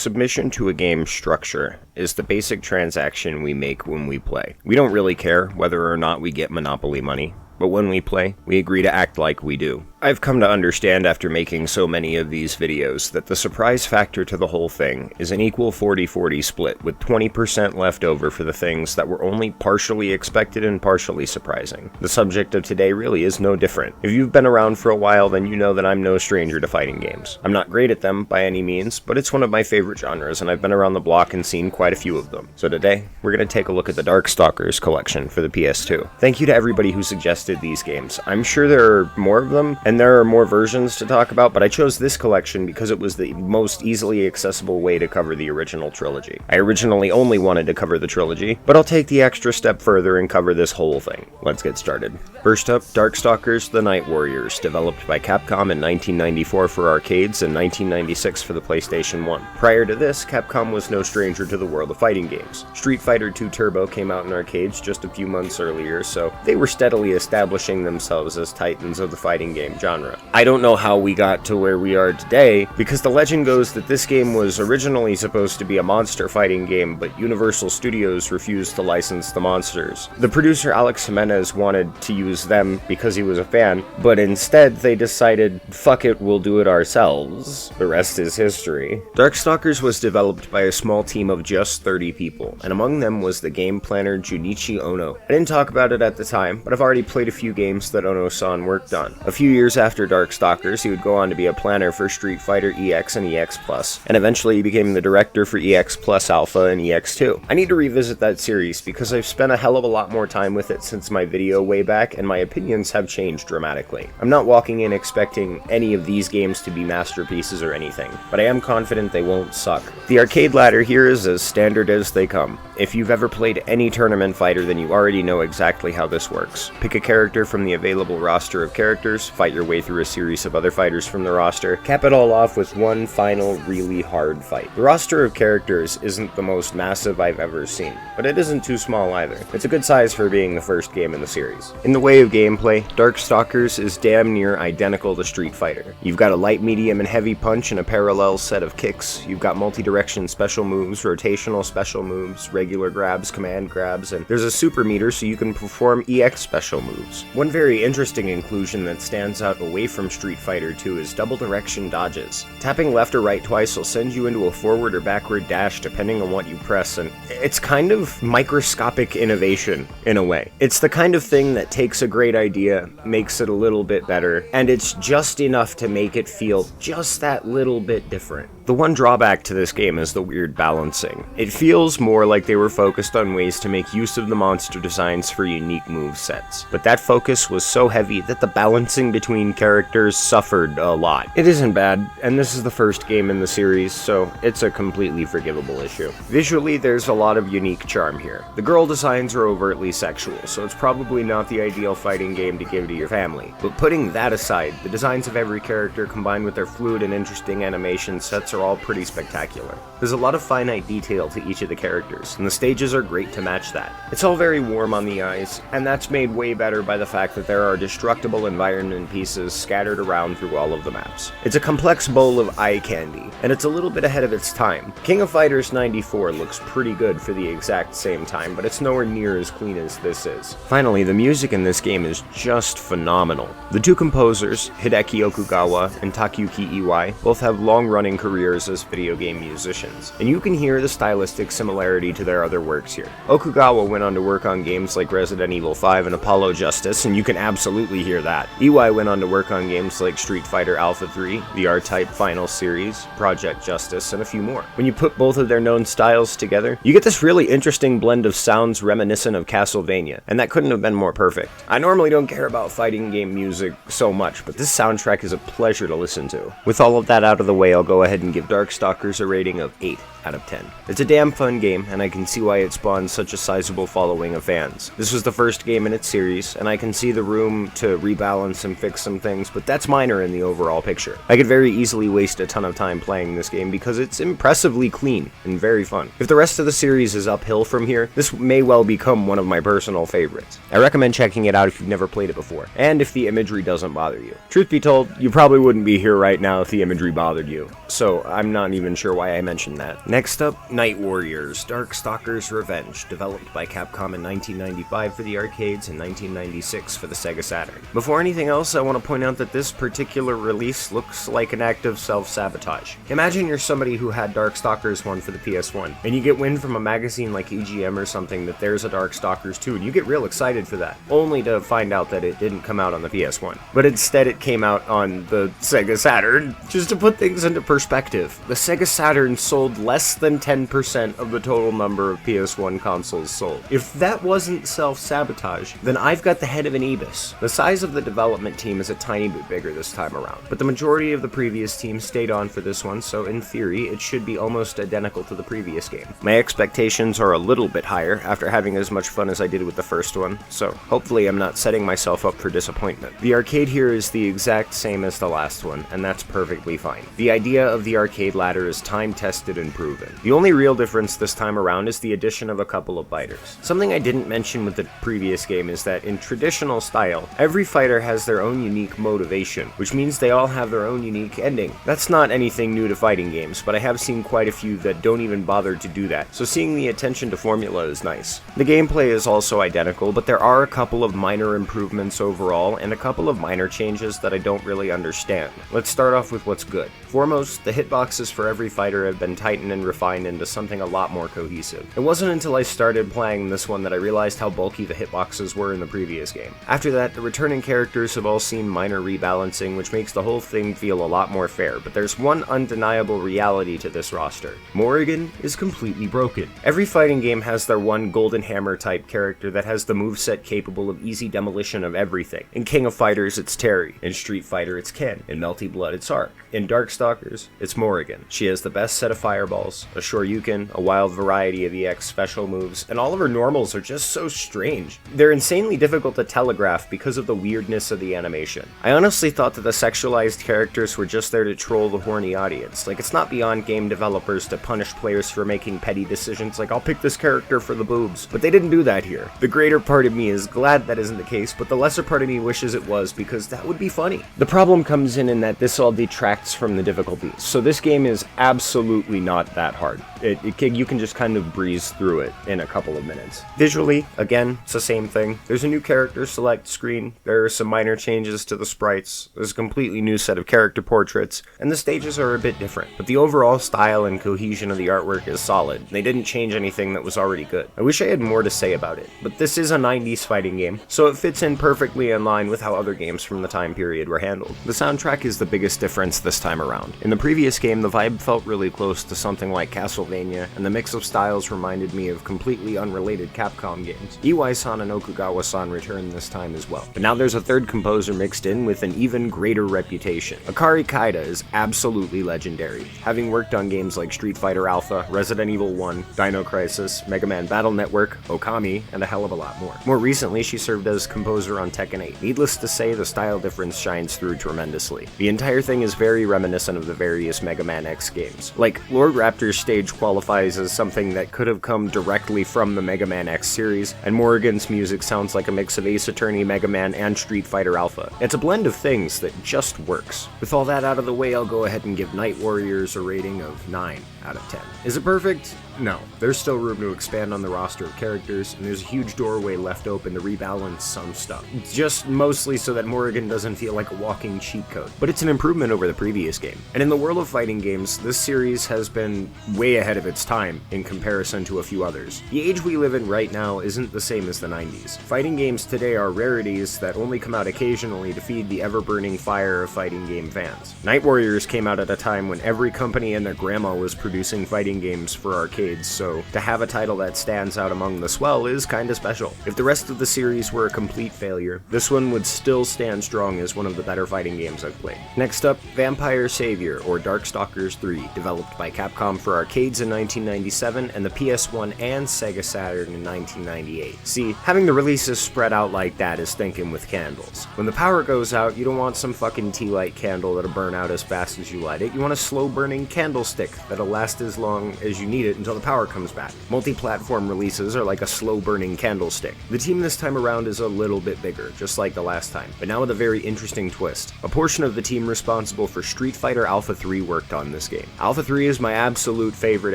Submission to a game's structure is the basic transaction we make when we play. We don't really care whether or not we get Monopoly money, but when we play, we agree to act like we do. I've come to understand after making so many of these videos that the surprise factor to the whole thing is an equal 40-40 split, with 20% left over for the things that were only partially expected and partially surprising. The subject of today really is no different. If you've been around for a while, then you know that I'm no stranger to fighting games. I'm not great at them by any means, but it's one of my favorite genres, and I've been around the block and seen quite a few of them. So today, we're going to take a look at the Darkstalkers collection for the PS2. Thank you to everybody who suggested these games. I'm sure there are more of them, and there are more versions to talk about, but I chose this collection because it was the most easily accessible way to cover the original trilogy. I originally only wanted to cover the trilogy, but I'll take the extra step further and cover this whole thing. Let's get started. First up, Darkstalkers: The Night Warriors, developed by Capcom in 1994 for arcades and 1996 for the PlayStation 1. Prior to this, Capcom was no stranger to the world of fighting games. Street Fighter II Turbo came out in arcades just a few months earlier, so they were steadily establishing themselves as titans of the fighting game genre. I don't know how we got to where we are today, because the legend goes that this game was originally supposed to be a monster fighting game, but Universal Studios refused to license the monsters. The producer Alex Jimenez wanted to use them because he was a fan, but instead they decided, fuck it, we'll do it ourselves. The rest is history. Darkstalkers was developed by a small team of just 30 people, and among them was the game planner Junichi Ono. I didn't talk about it at the time, but I've already played a few games that Ono-san worked on. A few years after Darkstalkers, he would go on to be a planner for Street Fighter EX and EX Plus, and eventually he became the director for EX Plus Alpha and EX2. I need to revisit that series because I've spent a hell of a lot more time with it since my video way back, and my opinions have changed dramatically. I'm not walking in expecting any of these games to be masterpieces or anything, but I am confident they won't suck. The arcade ladder here is as standard as they come. If you've ever played any tournament fighter, then you already know exactly how this works. Pick a character from the available roster of characters, fight your way through a series of other fighters from the roster, cap it all off with one final really hard fight. The roster of characters isn't the most massive I've ever seen, but it isn't too small either. It's a good size for being the first game in the series. In the way of gameplay, Darkstalkers is damn near identical to Street Fighter. You've got a light, medium, and heavy punch and a parallel set of kicks. You've got multi-direction special moves, rotational special moves, regular grabs, command grabs, and there's a super meter so you can perform EX special moves. One very interesting inclusion that stands out away from Street Fighter 2 is double direction dodges. Tapping left or right twice will send you into a forward or backward dash depending on what you press, and it's kind of microscopic innovation in a way. It's the kind of thing that takes a great idea, makes it a little bit better, and it's just enough to make it feel just that little bit different. The one drawback to this game is the weird balancing. It feels more like they were focused on ways to make use of the monster designs for unique move sets, but that focus was so heavy that the balancing between characters suffered a lot. It isn't bad, and this is the first game in the series, so it's a completely forgivable issue. Visually, there's a lot of unique charm here. The girl designs are overtly sexual, so it's probably not the ideal fighting game to give to your family. But putting that aside, the designs of every character combined with their fluid and interesting animation sets are all pretty spectacular. There's a lot of finite detail to each of the characters, and the stages are great to match that. It's all very warm on the eyes, and that's made way better by the fact that there are destructible environment pieces scattered around through all of the maps. It's a complex bowl of eye candy, and it's a little bit ahead of its time. King of Fighters 94 looks pretty good for the exact same time, but it's nowhere near as clean as this is. Finally, the music in this game is just phenomenal. The two composers, Hideki Okugawa and Takayuki Iwai, both have long-running careers as video game musicians, and you can hear the stylistic similarity to their other works here. Okugawa went on to work on games like Resident Evil 5 and Apollo Justice, and you can absolutely hear that. Iwai went on to work on games like Street Fighter Alpha 3, the R-Type Final Series, Project Justice, and a few more. When you put both of their known styles together, you get this really interesting blend of sounds reminiscent of Castlevania, and that couldn't have been more perfect. I normally don't care about fighting game music so much, but this soundtrack is a pleasure to listen to. With all of that out of the way, I'll go ahead and give Darkstalkers a rating of 8 out of 10. It's a damn fun game, and I can see why it spawned such a sizable following of fans. This was the first game in its series, and I can see the room to rebalance and fix some things, but that's minor in the overall picture. I could very easily waste a ton of time playing this game because it's impressively clean and very fun. If the rest of the series is uphill from here, this may well become one of my personal favorites. I recommend checking it out if you've never played it before, and if the imagery doesn't bother you. Truth be told, you probably wouldn't be here right now if the imagery bothered you. So so I'm not even sure why I mentioned that. Next up, Night Warriors, Darkstalkers Revenge, developed by Capcom in 1995 for the arcades and 1996 for the Sega Saturn. Before anything else, I want to point out that this particular release looks like an act of self-sabotage. Imagine you're somebody who had Darkstalkers 1 for the PS1, and you get wind from a magazine like EGM or something that there's a Darkstalkers 2, and you get real excited for that, only to find out that it didn't come out on the PS1. But instead it came out on the Sega Saturn. Just to put things into perspective, the Sega Saturn sold less than 10% of the total number of PS1 consoles sold. If that wasn't self-sabotage, then I've got the head of an Ibis. The size of the development team is a tiny bit bigger this time around, but the majority of the previous team stayed on for this one, so in theory, it should be almost identical to the previous game. My expectations are a little bit higher after having as much fun as I did with the first one, so hopefully I'm not setting myself up for disappointment. The arcade here is the exact same as the last one, and that's perfectly fine. The idea of the arcade ladder is time-tested and proven. The only real difference this time around is the addition of a couple of fighters. Something I didn't mention with the previous game is that in traditional style, every fighter has their own unique motivation, which means they all have their own unique ending. That's not anything new to fighting games, but I have seen quite a few that don't even bother to do that, so seeing the attention to formula is nice. The gameplay is also identical, but there are a couple of minor improvements overall, and a couple of minor changes that I don't really understand. Let's start off with what's good. Foremost, the hitboxes for every fighter have been tightened and refined into something a lot more cohesive. It wasn't until I started playing this one that I realized how bulky the hitboxes were in the previous game. After that, the returning characters have all seen minor rebalancing, which makes the whole thing feel a lot more fair, but there's one undeniable reality to this roster. Morrigan is completely broken. Every fighting game has their one Golden Hammer type character that has the moveset capable of easy demolition of everything. In King of Fighters, it's Terry. In Street Fighter, it's Ken. In Melty Blood, it's Ark. In Darkstalkers, it's Morrigan. She has the best set of fireballs, a Shoryuken, a wild variety of EX special moves, and all of her normals are just so strange. They're insanely difficult to telegraph because of the weirdness of the animation. I honestly thought that the sexualized characters were just there to troll the horny audience. Like, it's not beyond game developers to punish players for making petty decisions like, I'll pick this character for the boobs. But they didn't do that here. The greater part of me is glad that isn't the case, but the lesser part of me wishes it was, because that would be funny. The problem comes in that this all detracts from the difficulty. So this game is absolutely not that hard. You can just kind of breeze through it in a couple of minutes. Visually, again, it's the same thing. There's a new character select screen, there are some minor changes to the sprites, there's a completely new set of character portraits, and the stages are a bit different. But the overall style and cohesion of the artwork is solid. They didn't change anything that was already good. I wish I had more to say about it, but this is a 90s fighting game, so it fits in perfectly in line with how other games from the time period were handled. The soundtrack is the biggest difference this time around. In the previous game, the vibe felt really close to something like Castlevania, and the mix of styles reminded me of completely unrelated Capcom games. Iwai-san and Okugawa-san returned this time as well. But now there's a third composer mixed in with an even greater reputation. Akari Kaida is absolutely legendary, having worked on games like Street Fighter Alpha, Resident Evil 1, Dino Crisis, Mega Man Battle Network, Okami, and a hell of a lot more. More recently, she served as composer on Tekken 8. Needless to say, the style difference shines through tremendously. The entire thing is very reminiscent of the various Mega Man X games. Like, Lord Raptor's stage qualifies as something that could have come directly from the Mega Man X series, and Morrigan's music sounds like a mix of Ace Attorney, Mega Man, and Street Fighter Alpha. It's a blend of things that just works. With all that out of the way, I'll go ahead and give Night Warriors a rating of 9 out of 10. Is it perfect? No. There's still room to expand on the roster of characters, and there's a huge doorway left open to rebalance some stuff. Just mostly so that Morrigan doesn't feel like a walking cheat code. But it's an improvement over the previous game. And in the world of fighting games, this series has been way ahead of its time in comparison to a few others. The age we live in right now isn't the same as the 90s. Fighting games today are rarities that only come out occasionally to feed the ever-burning fire of fighting game fans. Night Warriors came out at a time when every company and their grandma was producing fighting games for arcades, so to have a title that stands out among the swell is kinda special. If the rest of the series were a complete failure, this one would still stand strong as one of the better fighting games I've played. Next up, Vampire Savior, or Darkstalkers 3, developed by Capcom for arcades in 1997 and the PS1 and Sega Saturn in 1998. See, having the releases spread out like that is thinking with candles. When the power goes out, you don't want some fucking tea light candle that'll burn out as fast as you light it. You want a slow burning candlestick that'll last as long as you need it until the the power comes back. Multi-platform releases are like a slow-burning candlestick. The team this time around is a little bit bigger, just like the last time, but now with a very interesting twist. A portion of the team responsible for Street Fighter Alpha 3 worked on this game. Alpha 3 is my absolute favorite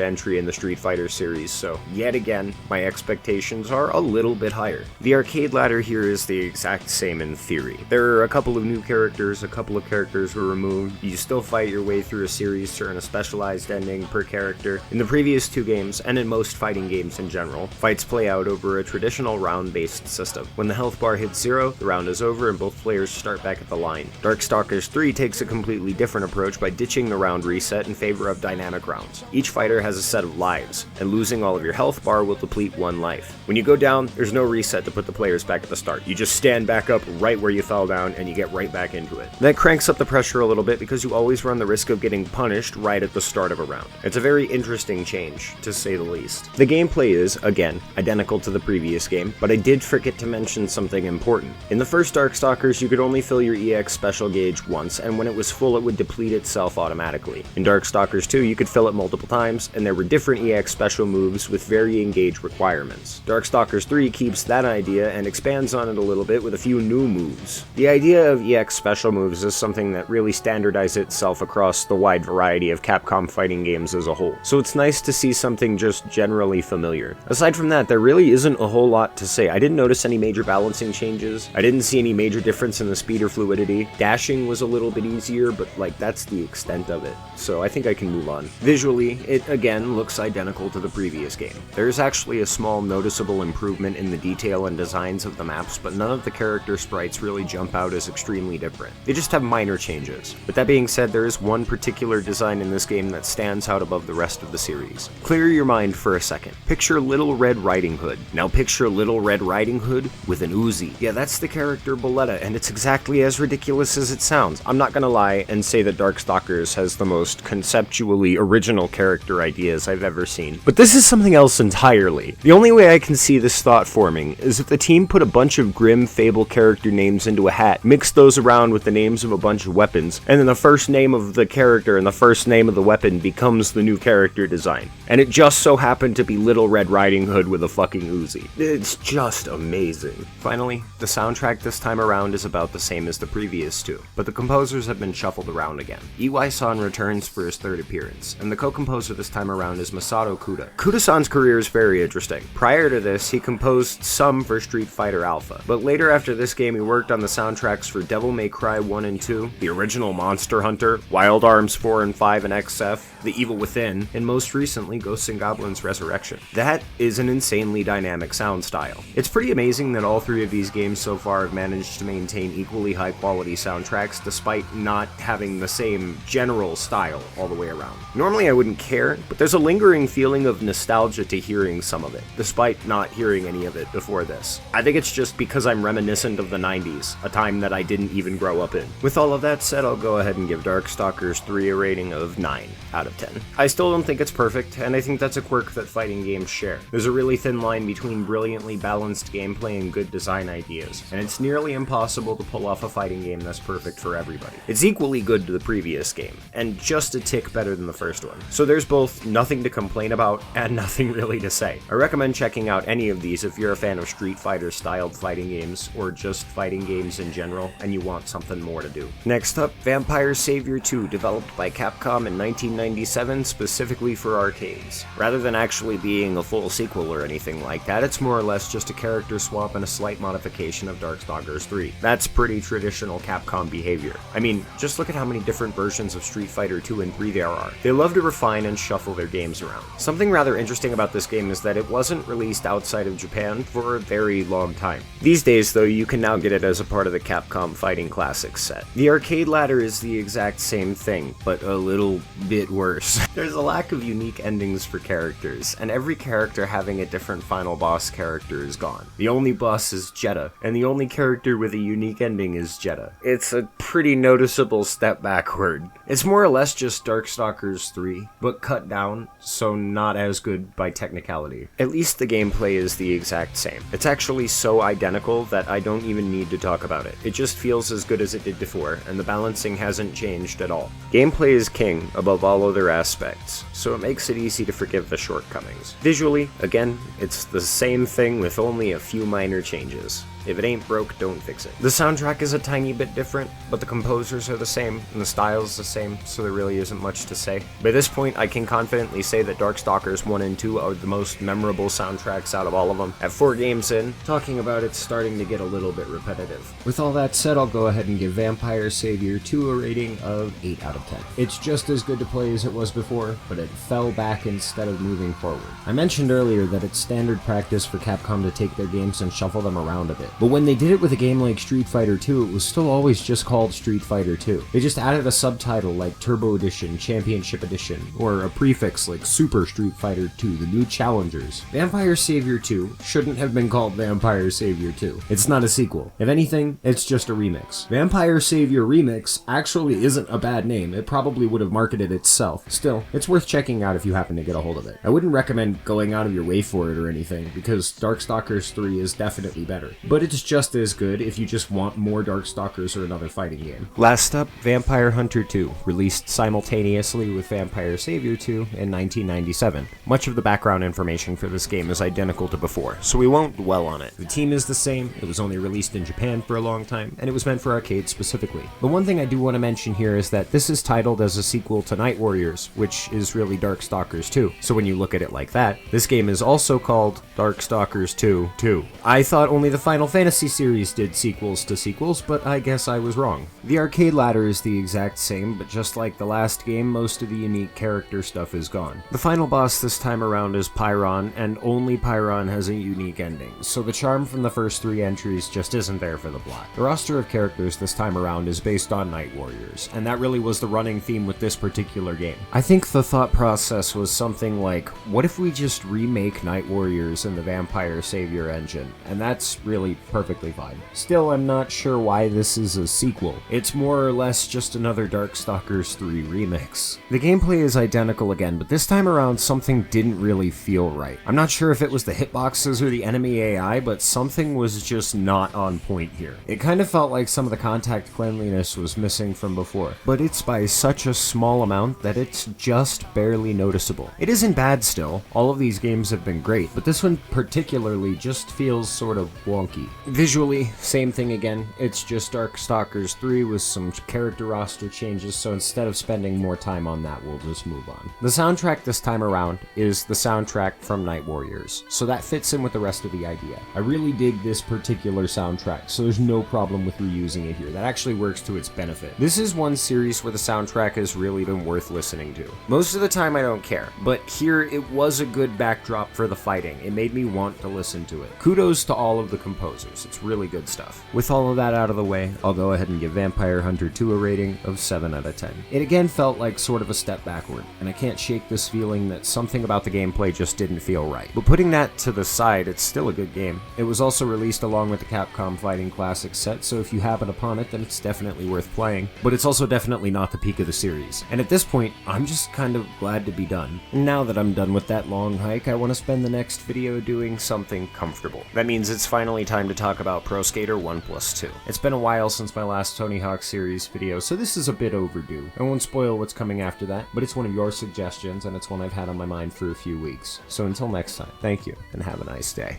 entry in the Street Fighter series, so yet again, my expectations are a little bit higher. The arcade ladder here is the exact same in theory. There are a couple of new characters, a couple of characters were removed. You still fight your way through a series to earn a specialized ending per character. In the previous two games, and in most fighting games in general, fights play out over a traditional round-based system. When the health bar hits 0, the round is over and both players start back at the line. Darkstalkers 3 takes a completely different approach by ditching the round reset in favor of dynamic rounds. Each fighter has a set of lives, and losing all of your health bar will deplete 1 life. When you go down, there's no reset to put the players back at the start. You just stand back up right where you fell down and you get right back into it. That cranks up the pressure a little bit because you always run the risk of getting punished right at the start of a round. It's a very interesting change, to say the least. The gameplay is, again, identical to the previous game, but I did forget to mention something important. In the first Darkstalkers, you could only fill your EX special gauge once, and when it was full it would deplete itself automatically. In Darkstalkers 2, you could fill it multiple times, and there were different EX special moves with varying gauge requirements. Darkstalkers 3 keeps that idea and expands on it a little bit with a few new moves. The idea of EX special moves is something that really standardizes itself across the wide variety of Capcom fighting games as a whole, so it's nice to see something just generally familiar. Aside from that, there really isn't a whole lot to say. I didn't notice any major balancing changes. I didn't see any major difference in the speed or fluidity. Dashing was a little bit easier, but like that's the extent of it, so I think I can move on. Visually, it again looks identical to the previous game. There's actually a small noticeable improvement in the detail and designs of the maps, but none of the character sprites really jump out as extremely different. They just have minor changes. With that being said, there is one particular design in this game that stands out above the rest of the series. Clear your mind for a second. Picture Little Red Riding Hood. Now picture Little Red Riding Hood with an Uzi. Yeah, that's the character Boletta, and it's exactly as ridiculous as it sounds. I'm not gonna lie and say that Darkstalkers has the most conceptually original character ideas I've ever seen, but this is something else entirely. The only way I can see this thought forming is if the team put a bunch of grim fable character names into a hat, mixed those around with the names of a bunch of weapons, and then the first name of the character and the first name of the weapon becomes the new character design. And it just so happened to be Little Red Riding Hood with a fucking Uzi. It's just amazing. Finally, the soundtrack this time around is about the same as the previous two, but the composers have been shuffled around again. Iwai-san returns for his third appearance, and the co-composer this time around is Masato Kuda. Kuda-san's career is very interesting. Prior to this, he composed some for Street Fighter Alpha, but later after this game he worked on the soundtracks for Devil May Cry 1 and 2, the original Monster Hunter, Wild Arms 4 and 5 and XF, The Evil Within, and most recently Ghosts and Goblins Resurrection. That is an insanely dynamic sound style. It's pretty amazing that all three of these games so far have managed to maintain equally high quality soundtracks despite not having the same general style all the way around. Normally I wouldn't care, but there's a lingering feeling of nostalgia to hearing some of it, despite not hearing any of it before this. I think it's just because I'm reminiscent of the 90s, a time that I didn't even grow up in. With all of that said, I'll go ahead and give Darkstalkers 3 a rating of 9 out of 10. I still don't think it's perfect, and I think that's a quirk that fighting games share. There's a really thin line between brilliantly balanced gameplay and good design ideas, and it's nearly impossible to pull off a fighting game that's perfect for everybody. It's equally good to the previous game, and just a tick better than the first one. So there's both nothing to complain about and nothing really to say. I recommend checking out any of these if you're a fan of Street Fighter styled fighting games, or just fighting games in general, and you want something more to do. Next up, Vampire Savior 2, developed by Capcom in 1997 specifically for arcades. Rather than actually being a full sequel or anything like that, it's more or less just a character swap and a slight modification of Darkstalkers 3. That's pretty traditional Capcom behavior. I mean, just look at how many different versions of Street Fighter 2 and 3 there are. They love to refine and shuffle their games around. Something rather interesting about this game is that it wasn't released outside of Japan for a very long time. These days, though, you can now get it as a part of the Capcom Fighting Classics set. The arcade ladder is the exact same thing, but a little bit worse. There's a lack of unique endings for characters, and every character having a different final boss character is gone. The only boss is Jeddah, and the only character with a unique ending is Jeddah. It's a pretty noticeable step backward. It's more or less just Darkstalkers 3, but cut down, so not as good by technicality. At least the gameplay is the exact same. It's actually so identical that I don't even need to talk about it. It just feels as good as it did before, and the balancing hasn't changed at all. Gameplay is king above all other aspects, so it makes it easy to forgive the shortcomings. Visually, again, it's the same thing with only a few minor changes. If it ain't broke, don't fix it. The soundtrack is a tiny bit different, but the composers are the same, and the style is the same, so there really isn't much to say. By this point, I can confidently say that Darkstalkers 1 and 2 are the most memorable soundtracks out of all of them. At 4 games in, talking about it's starting to get a little bit repetitive. With all that said, I'll go ahead and give Vampire Savior 2 a rating of 8 out of 10. It's just as good to play as it was before, but it fell back instead of moving forward. I mentioned earlier that it's standard practice for Capcom to take their games and shuffle them around a bit. But when they did it with a game like Street Fighter 2, it was still always just called Street Fighter 2. They just added a subtitle like Turbo Edition, Championship Edition, or a prefix like Super Street Fighter 2, The New Challengers. Vampire Savior 2 shouldn't have been called Vampire Savior 2. It's not a sequel. If anything, it's just a remix. Vampire Savior Remix actually isn't a bad name. It probably would have marketed itself. Still, it's worth checking out if you happen to get a hold of it. I wouldn't recommend going out of your way for it or anything, because Darkstalkers 3 is definitely better. But it's just as good if you just want more Darkstalkers or another fighting game. Last up, Vampire Hunter 2, released simultaneously with Vampire Savior 2 in 1997. Much of the background information for this game is identical to before, so we won't dwell on it. The team is the same, it was only released in Japan for a long time, and it was meant for arcades specifically. The one thing I do want to mention here is that this is titled as a sequel to Night Warriors, which is really Darkstalkers 2. So when you look at it like that, this game is also called Darkstalkers 2 2. I thought only the Final Fantasy series did sequels to sequels, but I guess I was wrong. The arcade ladder is the exact same, but just like the last game, most of the unique character stuff is gone. The final boss this time around is Pyron, and only Pyron has a unique ending, so the charm from the first 3 entries just isn't there for the plot. The roster of characters this time around is based on Night Warriors, and that really was the running theme with this particular game. I think the thought process was something like, what if we just remake Night Warriors in the Vampire Savior engine? And that's really perfectly fine. Still, I'm not sure why this is a sequel. It's more or less just another Darkstalkers 3 remix. The gameplay is identical again, but this time around something didn't really feel right. I'm not sure if it was the hitboxes or the enemy AI, but something was just not on point here. It kind of felt like some of the contact cleanliness was missing from before, but it's by such a small amount that it's just barely noticeable. It isn't bad still, all of these games have been great, but this one particularly just feels sort of wonky. Visually, same thing again, it's just Darkstalkers 3 with some character roster changes, so instead of spending more time on that, we'll just move on. The soundtrack this time around is the soundtrack from Night Warriors, so that fits in with the rest of the idea. I really dig this particular soundtrack, so there's no problem with reusing it here. That actually works to its benefit. This is one series where the soundtrack has really been worth listening to. Most of the time I don't care, but here it was a good backdrop for the fighting. It made me want to listen to it. Kudos to all of the composers, it's really good stuff. With all of that out of the way, I'll go ahead and give Vampire Hunter 2 a rating of 7 out of 10. It again felt like sort of a step backward, and I can't shake this feeling that something about the gameplay just didn't feel right. But putting that to the side, it's still a good game. It was also released along with the Capcom Fighting Classics set, so if you happen upon it, then it's definitely worth playing. But it's also definitely not the peak of the series. And at this point, I'm just kind of glad to be done. And now that I'm done with that long hike, I want to spend the next video doing something comfortable. That means it's finally time to talk about Pro Skater 1+2. It's been a while since my last Tony Hawk series video, so this is a bit overdue. I won't spoil what's coming after that, but it's one of your suggestions, and it's one I've had on my mind for a few weeks. So until next time, thank you, and have a nice day.